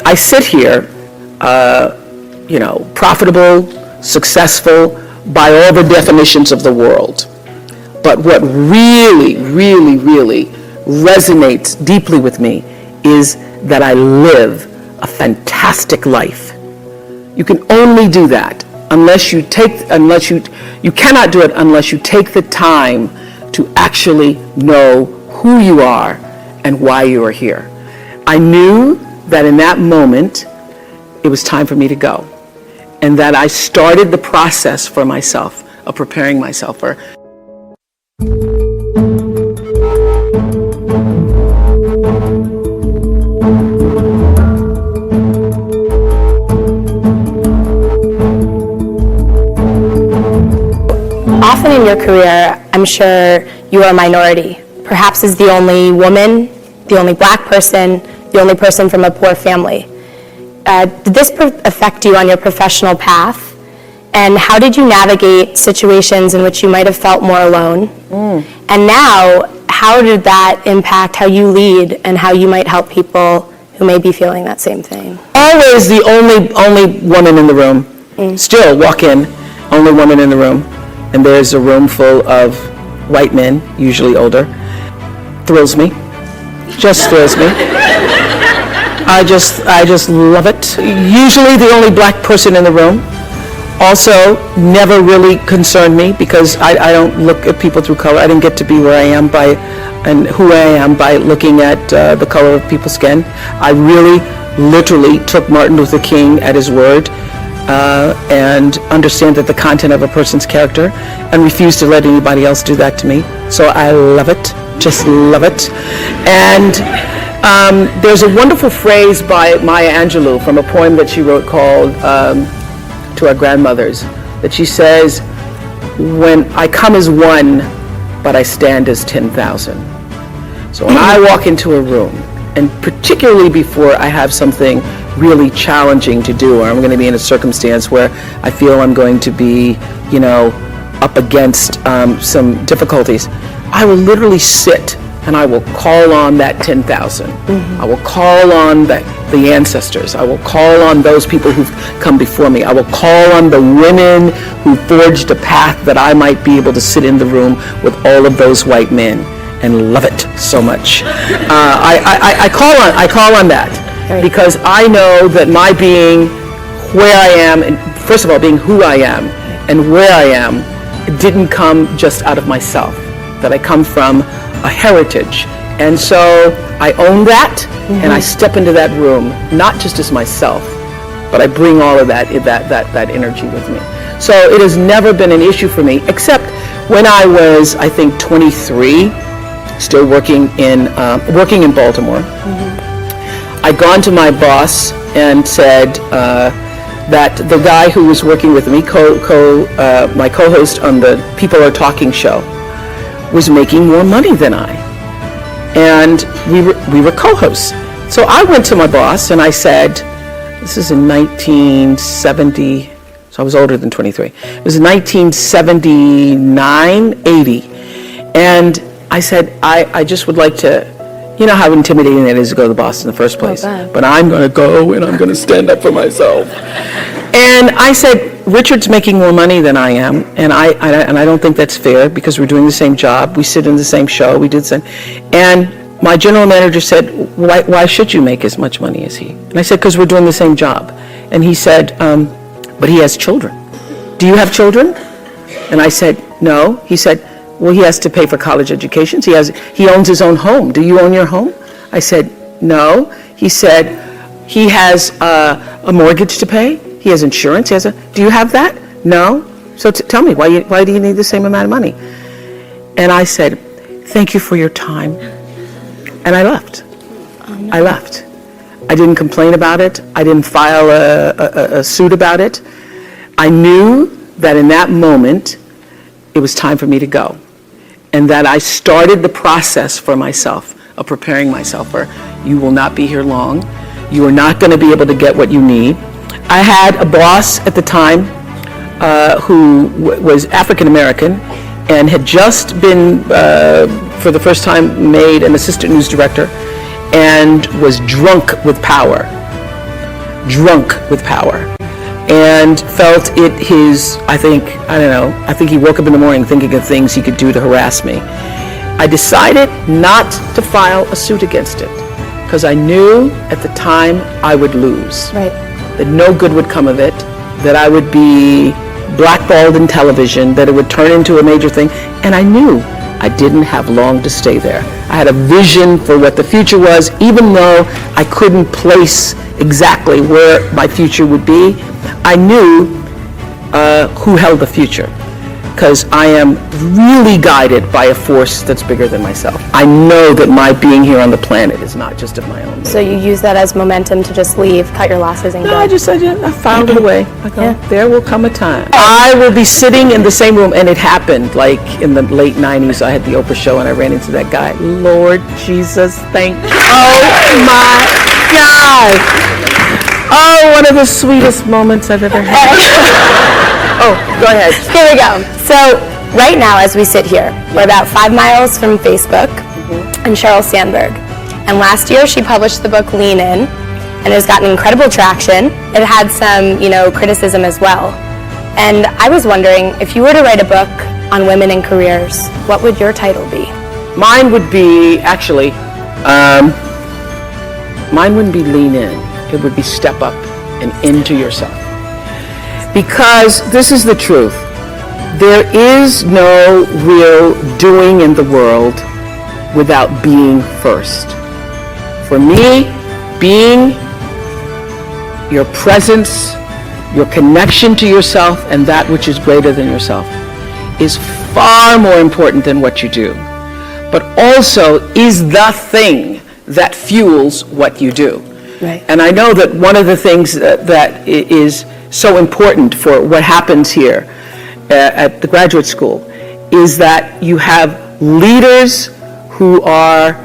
I sit here, profitable, successful by all the definitions of the world. But what really, really, really resonates deeply with me is that I live a fantastic life. You can only do that you cannot do it unless you take the time to actually know who you are and why you are here. I knew that in that moment, it was time for me to go. And that I started the process for myself of preparing myself for. Often in your career, I'm sure you are a minority, perhaps as the only woman, the only black person, the only person from a poor family. Did this affect you on your professional path? And how did you navigate situations in which you might have felt more alone? And now, how did that impact how you lead and how you might help people who may be feeling that same thing? Always the only woman in the room. Still walk in, only woman in the room. And there's a room full of white men, usually older. Thrills me. Just thrills me. I just love it. Usually the only black person in the room. Also, never really concerned me because I don't look at people through color. I didn't get to be where I am and who I am by looking at the color of people's skin. I really, literally took Martin Luther King at his word and understand that the content of a person's character and refuse to let anybody else do that to me. So I love it. Just love it. And there's a wonderful phrase by Maya Angelou from a poem that she wrote called To Our Grandmothers, that she says, when I come as one, but I stand as 10,000. So when I walk into a room, and particularly before I have something really challenging to do, or I'm going to be in a circumstance where I feel I'm going to be, up against some difficulties, I will literally sit and I will call on that 10,000. I will call on the ancestors. I will call on those people who've come before me. I will call on the women who forged a path that I might be able to sit in the room with all of those white men and love it so much. I call on that because I know that my being where I am, and first of all being who I am and where I am, it didn't come just out of myself, that I come from a heritage. And so I own that, and I step into that room, not just as myself, but I bring all of that energy with me. So it has never been an issue for me, except when I was, I think, 23, still working in Baltimore. I'd gone to my boss and said that the guy who was working with me, my co-host on the People Are Talking show, was making more money than I. And we were co-hosts. So I went to my boss and I said, this is in 1970, so I was older than 23. It was 1979, 80. And I said, I just would like to, you know how intimidating it is to go to the boss in the first place. But I'm going to go and I'm going to stand up for myself. And I said, Richard's making more money than I am, and I don't think that's fair because we're doing the same job. We sit in the same show. We did the same. And my general manager said, why should you make as much money as he? And I said, because we're doing the same job. And he said, but he has children. Do you have children? And I said, no. He said, well, he has to pay for college educations. He owns his own home. Do you own your home? I said, no. He said, he has a mortgage to pay. He has insurance. Do you have that? No. So tell me, why do you need the same amount of money? And I said, thank you for your time. And I left. I left. I didn't complain about it. I didn't file a suit about it. I knew that in that moment, it was time for me to go. And that I started the process for myself of preparing myself for, you will not be here long. You are not going to be able to get what you need. I had a boss at the time who was African American and had just been, for the first time, made an assistant news director and was drunk with power drunk with power, and felt it his, I think he woke up in the morning thinking of things he could do to harass me. I decided not to file a suit against it because I knew at the time I would lose. Right. That no good would come of it, that I would be blackballed in television, that it would turn into a major thing, and I knew I didn't have long to stay there. I had a vision for what the future was, even though I couldn't place exactly where my future would be. I knew who held the future, because I am really guided by a force that's bigger than myself. I know that my being here on the planet is not just of my own making. So you use that as momentum to just leave, cut your losses, and go? I found a way. I go, there will come a time. I will be sitting in the same room, and it happened like in the late 90s. I had the Oprah show, and I ran into that guy. Lord Jesus, thank you. Oh my God. Oh, one of the sweetest moments I've ever had. Oh, go ahead. Here we go. So right now, as we sit here, we're about 5 miles from Facebook and Sheryl Sandberg. And last year, she published the book Lean In, and it has gotten incredible traction. It had some, criticism as well. And I was wondering, if you were to write a book on women and careers, what would your title be? Mine would be, actually, mine wouldn't be Lean In. It would be Step Up and Into Yourself. Because this is the truth. There is no real doing in the world without being first. For me, being, your presence, your connection to yourself and that which is greater than yourself is far more important than what you do, but also is the thing that fuels what you do. Right. And I know that one of the things that is so important for what happens here at the graduate school is that you have leaders who are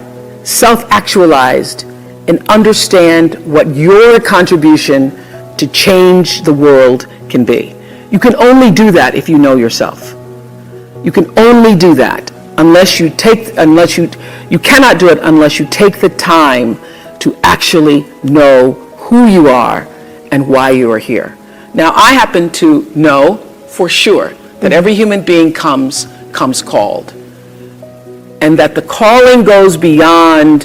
self-actualized and understand what your contribution to change the world can be. You can only do that if you know yourself. You can only do that you cannot do it unless you take the time to actually know who you are and why you are here. Now, I happen to know for sure that every human being comes called, and that the calling goes beyond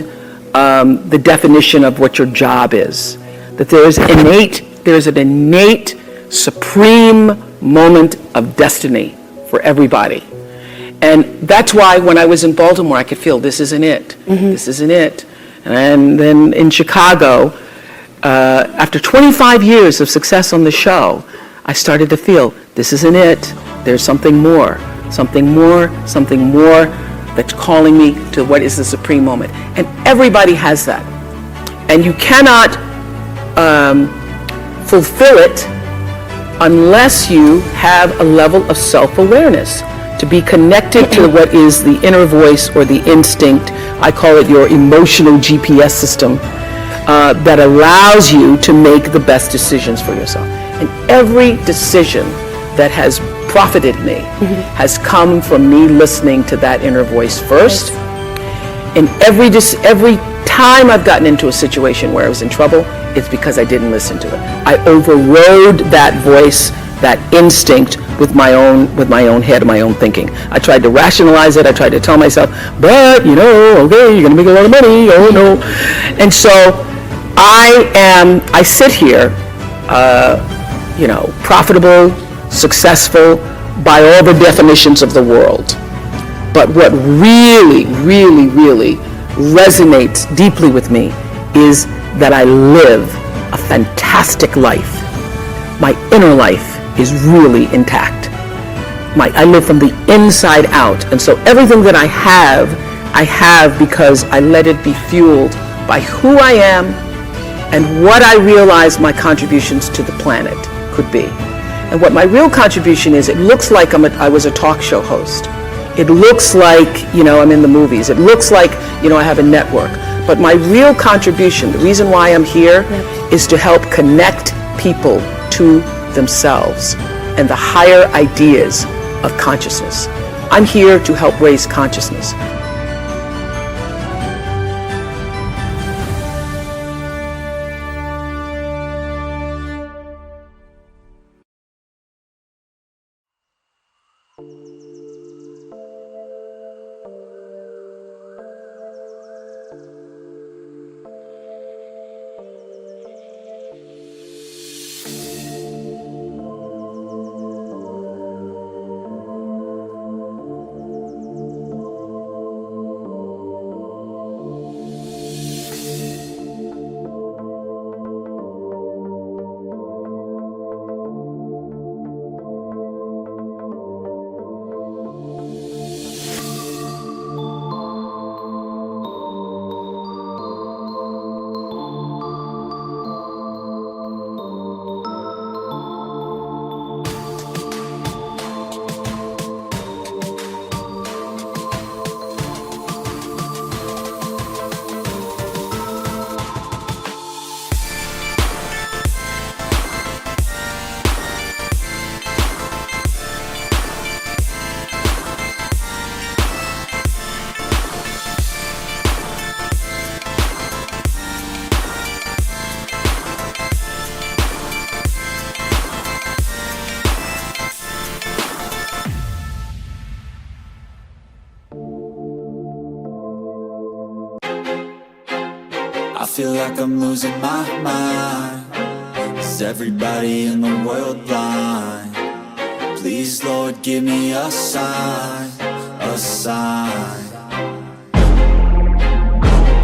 the definition of what your job is. That there is an innate, supreme moment of destiny for everybody. And that's why when I was in Baltimore, I could feel this isn't it. Mm-hmm. This isn't it. And then in Chicago, after 25 years of success on the show, I started to feel this isn't it. There's something more that's calling me to what is the supreme moment. And everybody has that. And you cannot fulfill it unless you have a level of self-awareness, to be connected to what is the inner voice or the instinct. I call it your emotional GPS system, that allows you to make the best decisions for yourself. And every decision that has profited me has come from me listening to that inner voice first. And every time I've gotten into a situation where I was in trouble, it's because I didn't listen to it. I overrode that voice, that instinct with my own head, my own thinking. I tried to rationalize it. I tried to tell myself, but okay, you're going to make a lot of money. Oh no. And so I sit here, profitable, successful by all the definitions of the world. But what really, really, really resonates deeply with me is that I live a fantastic life. My inner life is really intact. I live from the inside out. And so everything that I have because I let it be fueled by who I am and what I realize my contributions to the planet could be. And what my real contribution is, it looks like I was a talk show host. It looks like, I'm in the movies. It looks like, I have a network. But my real contribution, the reason why I'm here, is to help connect people to themselves and the higher ideas of consciousness. I'm here to help raise consciousness. I feel like I'm losing my mind. Is everybody in the world blind? Please, Lord, give me a sign, a sign.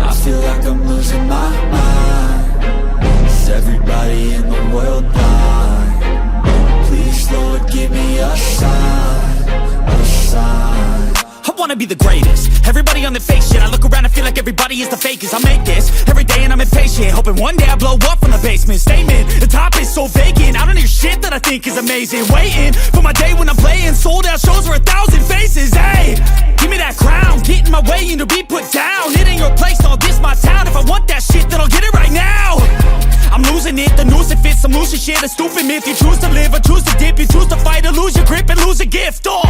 I feel like I'm losing my mind. Is everybody in the world blind? Please, Lord, give me a sign, a sign. I wanna be the greatest. Everybody on the fake shit. I look around and feel like everybody is the fakest. I make this every day and I'm impatient, hoping one day I blow up from the basement. Statement, the top is so vacant. I don't hear shit that I think is amazing. Waiting for my day when I'm playing sold out shows for 1,000 faces. Hey, give me that crown, get in my way and to be put down. It ain't your place, all this my town. If I want that shit, then I'll get it right now. I'm losing it, the noose it fits, I'm losing shit. A stupid myth, you choose to live or choose to dip. You choose to fight or lose your grip and lose a gift. Oh,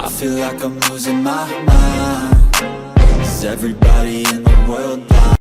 I feel like I'm losing my mind. Is everybody in the world blind?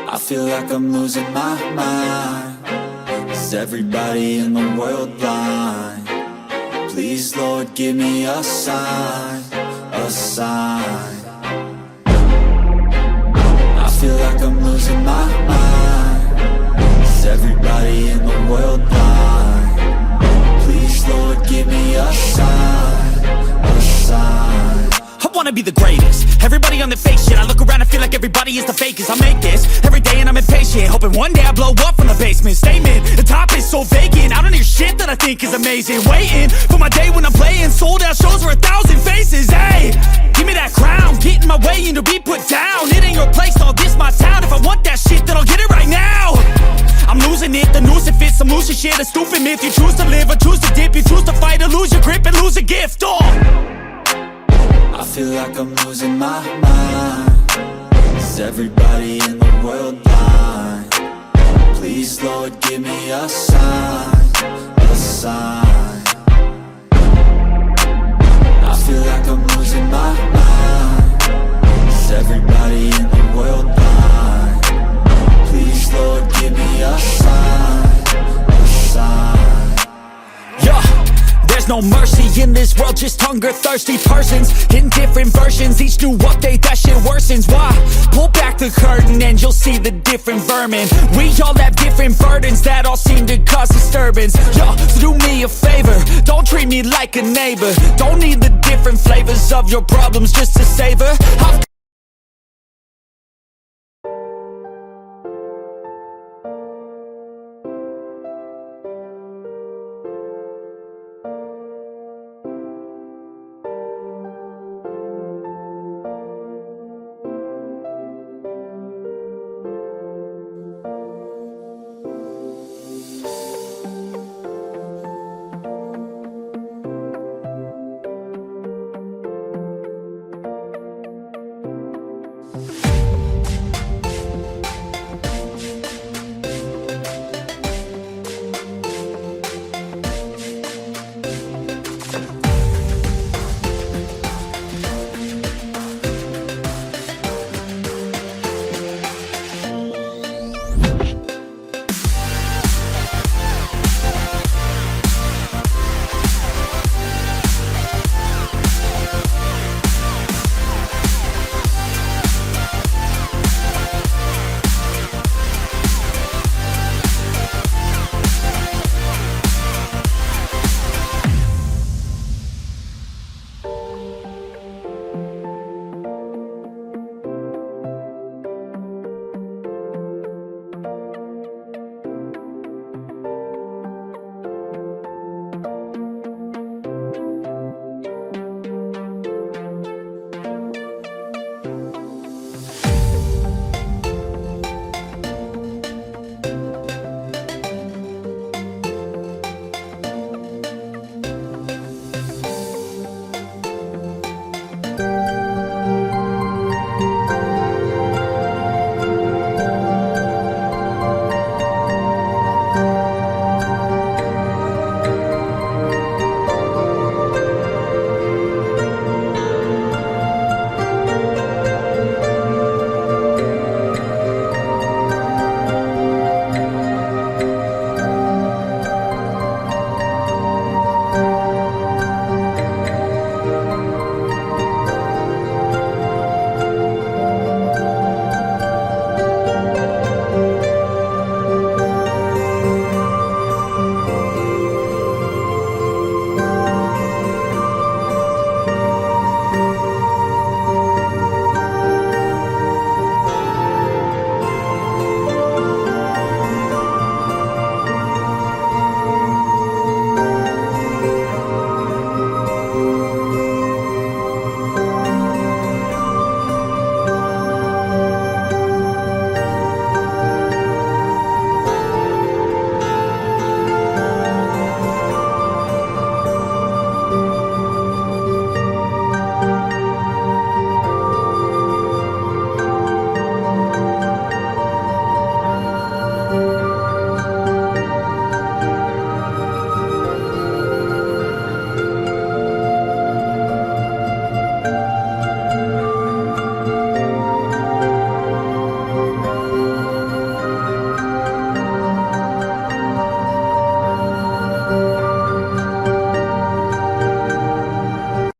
I feel like I'm losing my mind. Is everybody in the world blind? Please, Lord, give me a sign, a sign. I feel like I'm losing my mind. Is everybody in the world blind? Please, Lord, give me a sign, a sign. I wanna be the greatest. Everybody on the fake shit. I look around and feel like everybody is the fakest. I make this every day and I'm impatient, hoping one day I blow up from the basement. Statement, the top is so vacant. I don't hear shit that I think is amazing. Waiting for my day when I'm playing sold out shows for 1,000 faces. Hey, give me that crown, get in my way and to be put down. It ain't your place, all this my town. If I want that shit, then I'll get it right now. I'm losing it, the noose it fits, I'm losing shit. A stupid myth, you choose to live or choose to dip. You choose to fight or lose your grip and lose a gift. Oh, I feel like I'm losing my mind. Is everybody in the world blind? Please Please, Lord, give me a sign, a sign. I feel like I'm losing my mind. Is everybody in the world blind? Please, Lord, give me a sign, a sign. Yeah, there's no mercy in this world, just hunger-thirsty persons in different versions. Each new update, that shit worsens. Why? Pull back the curtain and you'll see the different vermin. We all have different burdens that all seem to cause disturbance. Yo, so do me a favor, don't treat me like a neighbor. Don't need the different flavors of your problems just to savor.